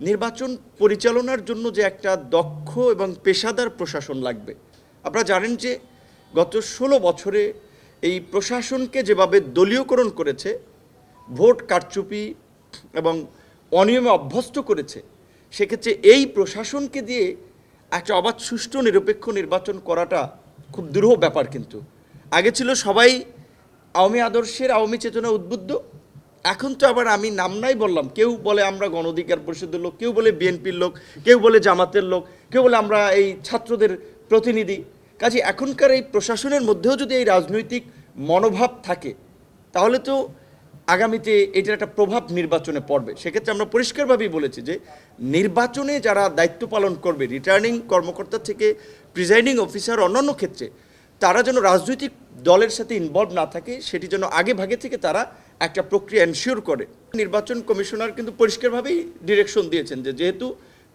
নির্বাচন পরিচালনার জন্য যে একটা দক্ষ এবং পেশাদার প্রশাসন লাগবে। আপনারা জানেন যে গত 16 বছরে এই প্রশাসনকে যেভাবে দলীয়করণ করেছে, ভোট কারচুপি এবং অনিয়মে অভ্যস্ত করেছে, সেক্ষেত্রে এই প্রশাসনকে দিয়ে একটা অবাধ সুষ্ঠু নিরপেক্ষ নির্বাচন করাটা খুব দুরূহ ব্যাপার। কিন্তু আগে ছিল সবাই আওয়ামী আদর্শের, আওয়ামী চেতনা উদ্বুদ্ধ। এখন তো আবার আমি নাম নাই বললাম, কেউ বলে আমরা গণ অধিকার পরিষদের লোক, কেউ বলে বিএনপির লোক, কেউ বলে জামাতের লোক, কেউ বলে আমরা এই ছাত্রদের প্রতিনিধি। কাজে এখনকার এই প্রশাসনের মধ্যেও যদি এই রাজনৈতিক মনোভাব থাকে, তাহলে তো আগামীতে এটার একটা প্রভাব নির্বাচনে পড়বে। সেক্ষেত্রে আমরা পরিষ্কারভাবেই বলেছি যে নির্বাচনে যারা দায়িত্ব পালন করবে, রিটার্নিং কর্মকর্তা থেকে প্রিজাইডিং অফিসার, অন্যান্য ক্ষেত্রে তারা যেন রাজনৈতিক দলের সাথে ইনভলভ না থাকে, সেটি যেন আগে ভাগে থেকে তারা একটা প্রক্রিয়া এনশিওর করে। নির্বাচন কমিশনার কিন্তু পরিষ্কারভাবেই ডিরেকশন দিয়েছেন যে যেহেতু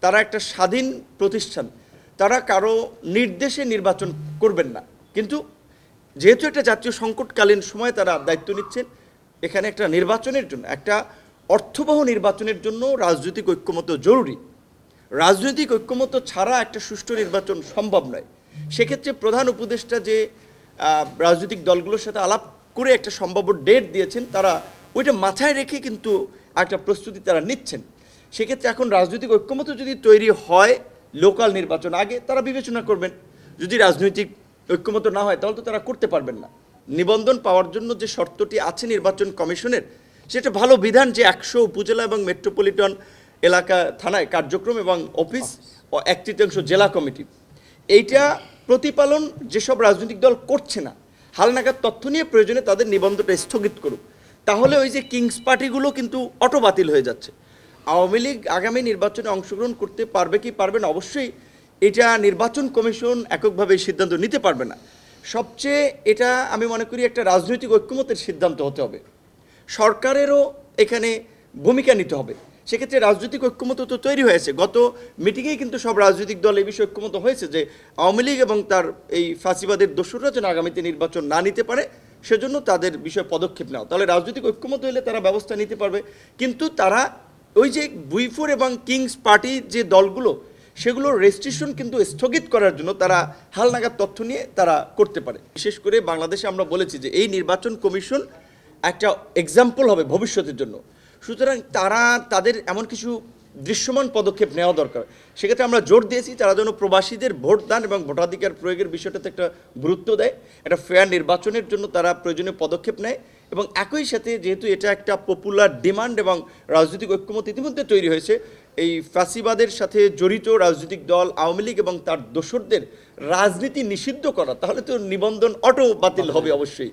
তারা একটা স্বাধীন প্রতিষ্ঠান, তারা কারো নির্দেশে নির্বাচন করবেন না। কিন্তু যেহেতু একটা জাতীয় সংকটকালীন সময় তারা দায়িত্ব নিচ্ছেন, এখানে একটা নির্বাচনের জন্য, একটা অর্থবহ নির্বাচনের জন্য রাজনৈতিক ঐক্যমত্য জরুরি। রাজনৈতিক ঐক্যমত্য ছাড়া একটা সুষ্ঠু নির্বাচন সম্ভব নয়। সেক্ষেত্রে প্রধান উপদেষ্টা যে রাজনৈতিক দলগুলোর সাথে আলাপ করে একটা সম্ভাব্য ডেট দিয়েছেন, তারা ওইটা মাথায় রেখে কিন্তু একটা প্রস্তুতি তারা নিচ্ছেন। সেক্ষেত্রে এখন রাজনৈতিক ঐক্যমত্য যদি তৈরি হয় লোকাল নির্বাচন আগে, তারা বিবেচনা করবেন। যদি রাজনৈতিক ঐক্যমত্য না হয় তাহলে তো তারা করতে পারবেন না। নিবন্ধন পাওয়ার জন্য যে শর্তটি আছে নির্বাচন কমিশনের, সেটা ভালো বিধান যে 100 উপজেলা এবং মেট্রোপলিটন এলাকা থানায় কার্যক্রম এবং অফিস ও 1/3 জেলা কমিটি, এইটা প্রতিপালন যেসব রাজনৈতিক দল করছে না, হালনাগাদ তথ্য নিয়ে প্রয়োজনে তাদের নিবন্ধনটা স্থগিত করুক। তাহলে ওই যে কিংস পার্টিগুলো কিন্তু অটো বাতিল হয়ে যাচ্ছে। আওয়ামী লীগ আগামী নির্বাচনে অংশগ্রহণ করতে পারবে কি পারবে না, অবশ্যই এটা নির্বাচন কমিশন এককভাবে সিদ্ধান্ত নিতে পারবে না। সবচেয়ে এটা আমি মনে করি একটা রাজনৈতিক ঐক্যমতের সিদ্ধান্ত হতে হবে, সরকারেরও এখানে ভূমিকা নিতে হবে। সেক্ষেত্রে রাজনৈতিক ঐক্যমত তো তৈরি হয়েছে, গত মিটিংয়েই কিন্তু সব রাজনৈতিক দল এই বিষয়ে ঐক্যমত হয়েছে যে আওয়ামী লীগ এবং তার এই ফাঁসিবাদের দোসররা যেন আগামীতে নির্বাচন না নিতে পারে, সেজন্য তাদের বিষয়ে পদক্ষেপ নেওয়া। তাহলে রাজনৈতিক ঐক্যমত হলে তারা ব্যবস্থা নিতে পারবে। কিন্তু তারা ওই যে বুইফোর এবং কিংস পার্টি যে দলগুলো, সেগুলোর রেস্ট্রিকশন কিন্তু স্থগিত করার জন্য তারা হালনাগাদ তথ্য নিয়ে তারা করতে পারে। বিশেষ করে বাংলাদেশে আমরা বলেছি যে এই নির্বাচন কমিশন একটা এক্সাম্পল হবে ভবিষ্যতের জন্য। সুতরাং তারা তাদের এমন কিছু দৃশ্যমান পদক্ষেপ নেওয়া দরকার। সেক্ষেত্রে আমরা জোর দিয়েছি তারা যেন প্রবাসীদের ভোটদান এবং ভোটাধিকার প্রয়োগের বিষয়টাতে একটা গুরুত্ব দেয়, একটা ফেয়ার নির্বাচনের জন্য তারা প্রয়োজনীয় পদক্ষেপ নেয়। এবং একই সাথে যেহেতু এটা একটা পপুলার ডিমান্ড এবং রাজনৈতিক ঐক্যমত ইতিমধ্যে তৈরি হয়েছে, এই ফ্যাসিবাদের সাথে জড়িত রাজনৈতিক দল আওয়ামী লীগ এবং তার দোসরদের রাজনীতি নিষিদ্ধ করা, তাহলে তো নিবন্ধন অটো বাতিল হবে অবশ্যই।